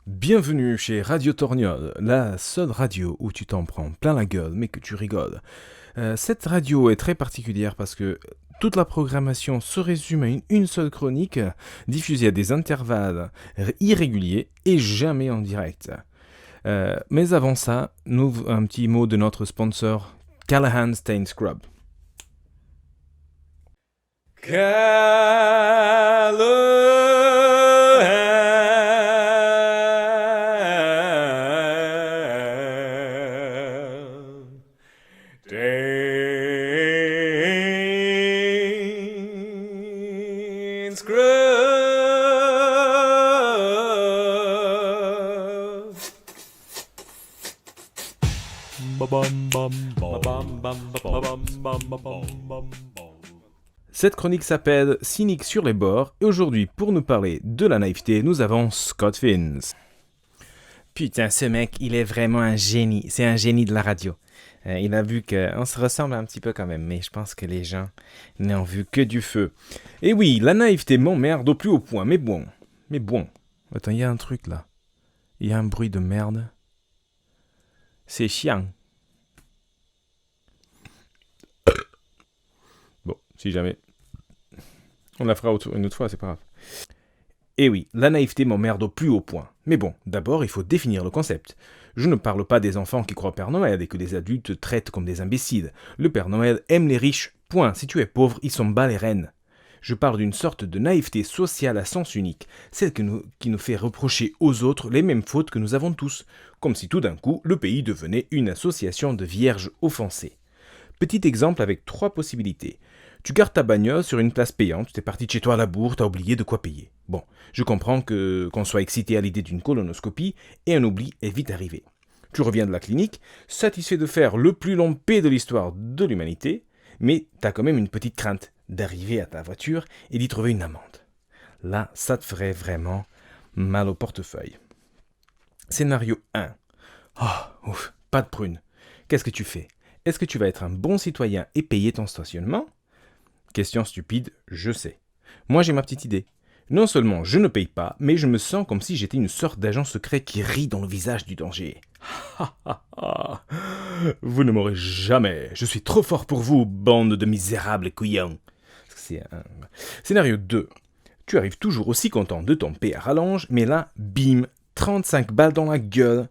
Bienvenue chez Radio Torgnole, la seule radio où tu t'en prends plein la gueule mais que tu rigoles. Cette radio est très particulière parce que toute la programmation se résume à une seule chronique, diffusée à des intervalles irréguliers et jamais en direct. Mais avant ça, un petit mot de notre sponsor, Callahan Stain Scrub. Cette chronique s'appelle Cynique sur les bords et aujourd'hui, pour nous parler de la naïveté, nous avons Scott Fins. Putain, ce mec, il est vraiment un génie. C'est un génie de la radio. Il a vu qu'on se ressemble un petit peu quand même, mais je pense que les gens n'ont vu que du feu. Et oui, la naïveté m'emmerde au plus haut point, mais bon. Attends, il y a un truc là. Il y a un bruit de merde. C'est chiant. Bon, si jamais. On la fera une autre fois, c'est pas grave. Et oui, la naïveté m'emmerde au plus haut point. Mais bon, d'abord, il faut définir le concept. Je ne parle pas des enfants qui croient au Père Noël et que les adultes traitent comme des imbéciles. Le Père Noël aime les riches, point. Si tu es pauvre, il s'en bat les rênes. Je parle d'une sorte de naïveté sociale à sens unique, celle qui nous fait reprocher aux autres les mêmes fautes que nous avons tous, comme si tout d'un coup, le pays devenait une association de vierges offensées. Petit exemple avec 3 possibilités. Tu gardes ta bagnole sur une place payante, t'es parti de chez toi à la bourre, t'as oublié de quoi payer. Bon, je comprends qu'on soit excité à l'idée d'une colonoscopie et un oubli est vite arrivé. Tu reviens de la clinique, satisfait de faire le plus long P de l'histoire de l'humanité, mais t'as quand même une petite crainte d'arriver à ta voiture et d'y trouver une amende. Là, ça te ferait vraiment mal au portefeuille. Scénario 1. Oh, ouf, pas de prune. Qu'est-ce que tu fais ? Est-ce que tu vas être un bon citoyen et payer ton stationnement ? Question stupide, je sais. Moi j'ai ma petite idée. Non seulement je ne paye pas, mais je me sens comme si j'étais une sorte d'agent secret qui rit dans le visage du danger. Vous ne m'aurez jamais. Je suis trop fort pour vous, bande de misérables couillons. Scénario 2. Tu arrives toujours aussi content de ton P à rallonge, mais là, bim, 35 balles dans la gueule.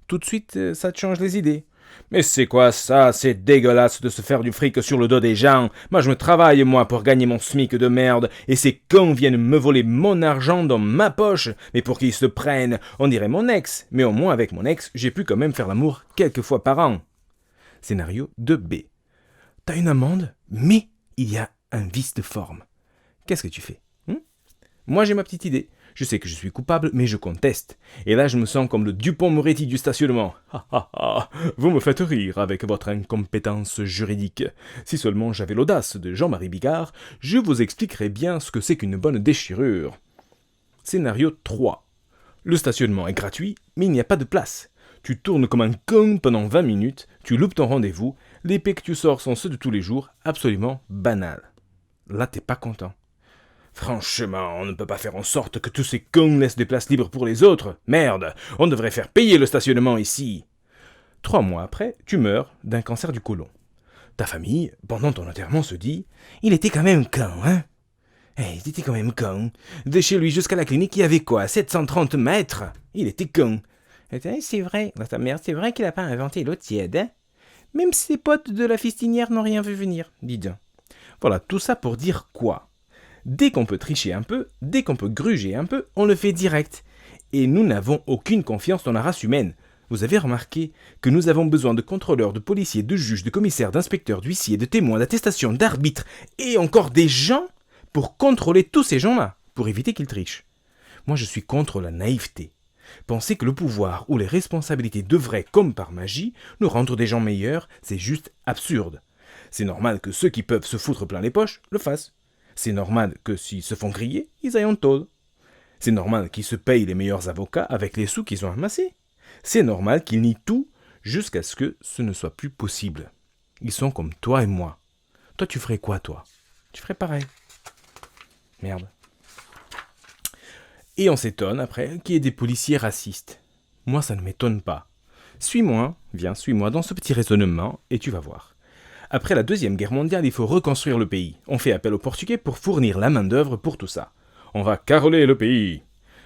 Tout de suite, ça te change les idées. Mais c'est quoi ça? C'est dégueulasse de se faire du fric sur le dos des gens. Moi je me travaille pour gagner mon SMIC de merde, et ces cons viennent me voler mon argent dans ma poche. Mais pour qu'ils se prennent, on dirait mon ex. Mais au moins avec mon ex, j'ai pu quand même faire l'amour quelques fois par an. Scénario 2B. T'as une amende, mais il y a un vice de forme. Qu'est-ce que tu fais? Moi j'ai ma petite idée. Je sais que je suis coupable, mais je conteste. Et là, je me sens comme le Dupont-Moretti du stationnement. Vous me faites rire avec votre incompétence juridique. Si seulement j'avais l'audace de Jean-Marie Bigard, je vous expliquerais bien ce que c'est qu'une bonne déchirure. Scénario 3. Le stationnement est gratuit, mais il n'y a pas de place. Tu tournes comme un con pendant 20 minutes, tu loupes ton rendez-vous, les paix que tu sors sont ceux de tous les jours, absolument banal. Là, t'es pas content. Franchement, on ne peut pas faire en sorte que tous ces cons laissent des places libres pour les autres. Merde, on devrait faire payer le stationnement ici. 3 mois après, tu meurs d'un cancer du côlon. Ta famille, pendant ton enterrement, se dit « Il était quand même con, hein ?» Il était quand même con. De chez lui jusqu'à la clinique, il y avait quoi, 730 mètres? Il était con. C'est vrai, ta mère, c'est vrai qu'il n'a pas inventé l'eau tiède, hein? Même ses potes de la fistinière n'ont rien vu venir, dis donc. Voilà, tout ça pour dire quoi? Dès qu'on peut tricher un peu, dès qu'on peut gruger un peu, on le fait direct. Et nous n'avons aucune confiance dans la race humaine. Vous avez remarqué que nous avons besoin de contrôleurs, de policiers, de juges, de commissaires, d'inspecteurs, d'huissiers, de témoins, d'attestations, d'arbitres, et encore des gens pour contrôler tous ces gens-là, pour éviter qu'ils trichent. Moi je suis contre la naïveté. Penser que le pouvoir ou les responsabilités devraient, comme par magie, nous rendre des gens meilleurs, c'est juste absurde. C'est normal que ceux qui peuvent se foutre plein les poches le fassent. C'est normal que s'ils se font griller, ils aillent en tôle. C'est normal qu'ils se payent les meilleurs avocats avec les sous qu'ils ont amassés. C'est normal qu'ils nient tout jusqu'à ce que ce ne soit plus possible. Ils sont comme toi et moi. Toi, tu ferais quoi, toi? Tu ferais pareil. Merde. Et on s'étonne après qu'il y ait des policiers racistes. Moi, ça ne m'étonne pas. Suis-moi, viens, suis-moi dans ce petit raisonnement et tu vas voir. Après la Deuxième Guerre mondiale, il faut reconstruire le pays. On fait appel aux Portugais pour fournir la main-d'œuvre pour tout ça. On va caroler le pays.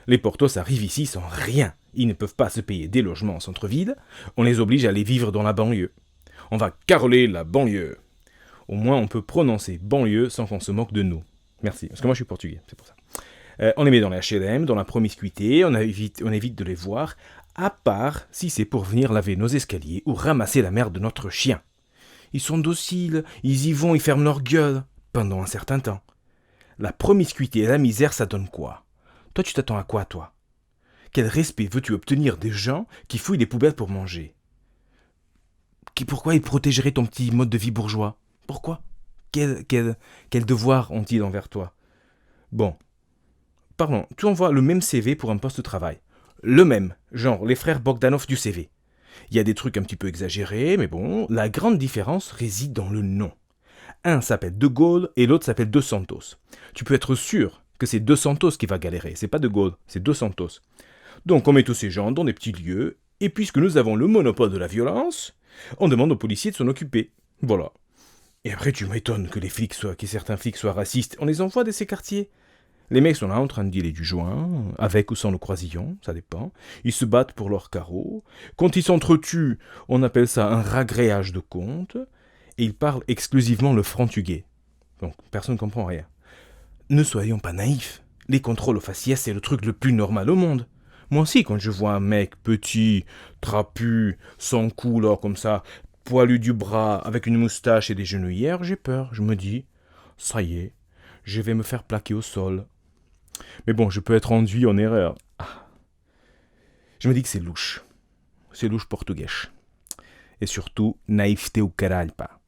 Les Portos arrivent ici sans rien. Ils ne peuvent pas se payer des logements en centre-ville. On les oblige à aller vivre dans la banlieue. On va caroler la banlieue. Au moins, on peut prononcer banlieue sans qu'on se moque de nous. Merci, parce que moi je suis portugais, c'est pour ça. On les met dans la HLM, dans la promiscuité, on évite de les voir, à part si c'est pour venir laver nos escaliers ou ramasser la merde de notre chien. Ils sont dociles, ils y vont, ils ferment leur gueule, pendant un certain temps. La promiscuité et la misère, ça donne quoi? Toi, tu t'attends à quoi, toi? Quel respect veux-tu obtenir des gens qui fouillent les poubelles pour manger? Pourquoi ils protégeraient ton petit mode de vie bourgeois? Pourquoi? Quel devoir ont-ils envers toi? Bon, pardon, tu envoies le même CV pour un poste de travail. Le même, genre les frères Bogdanov du CV. Il y a des trucs un petit peu exagérés, mais bon, la grande différence réside dans le nom. Un s'appelle De Gaulle et l'autre s'appelle Dos Santos. Tu peux être sûr que c'est Dos Santos qui va galérer, c'est pas De Gaulle, c'est Dos Santos. Donc on met tous ces gens dans des petits lieux, et puisque nous avons le monopole de la violence, on demande aux policiers de s'en occuper. Voilà. Et après tu m'étonnes que certains flics soient racistes, on les envoie de ces quartiers. Les mecs sont là en train de dealer du joint, avec ou sans le croisillon, ça dépend. Ils se battent pour leurs carreaux. Quand ils s'entretuent, on appelle ça un ragréage de compte. Et ils parlent exclusivement le franc-tugais. Donc personne ne comprend rien. Ne soyons pas naïfs. Les contrôles aux faciès, c'est le truc le plus normal au monde. Moi aussi, quand je vois un mec petit, trapu, sans couleur comme ça, poilu du bras, avec une moustache et des genouillères, j'ai peur. Je me dis, ça y est, je vais me faire plaquer au sol. Mais bon, je peux être induit en erreur. Je me dis que c'est louche. C'est louche portugais. Et surtout, naïveté au caralho, pas.